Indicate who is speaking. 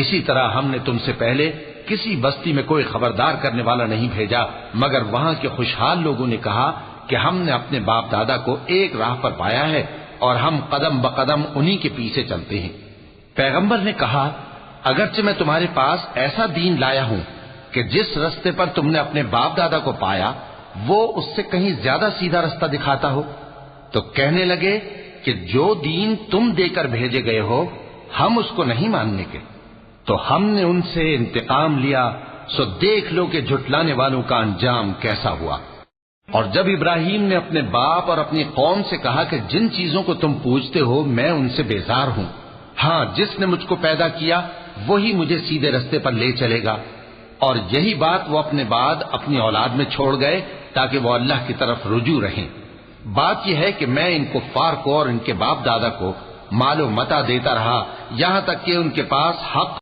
Speaker 1: اسی طرح ہم نے تم سے پہلے کسی بستی میں کوئی خبردار کرنے والا نہیں بھیجا، مگر وہاں کے خوشحال لوگوں نے کہا کہ ہم نے اپنے باپ دادا کو ایک راہ پر پایا ہے اور ہم قدم بقدم انہی کے پیچھے چلتے ہیں۔ پیغمبر نے کہا، اگرچہ میں تمہارے پاس ایسا دین لایا ہوں کہ جس رستے پر تم نے اپنے باپ دادا کو پایا وہ اس سے کہیں زیادہ سیدھا رستہ دکھاتا ہو، تو کہنے لگے کہ جو دین تم دے کر بھیجے گئے ہو ہم اس کو نہیں ماننے کے۔ تو ہم نے ان سے انتقام لیا، سو دیکھ لو کہ جھٹلانے والوں کا انجام کیسا ہوا۔ اور جب ابراہیم نے اپنے باپ اور اپنی قوم سے کہا کہ جن چیزوں کو تم پوجتے ہو میں ان سے بیزار ہوں، ہاں جس نے مجھ کو پیدا کیا وہی مجھے سیدھے رستے پر لے چلے گا، اور یہی بات وہ اپنے بعد اپنی اولاد میں چھوڑ گئے تاکہ وہ اللہ کی طرف رجوع رہیں۔ بات یہ ہے کہ میں ان کفار کو اور ان کے باپ دادا کو مال و متاع دیتا رہا یہاں تک کہ ان کے پاس حق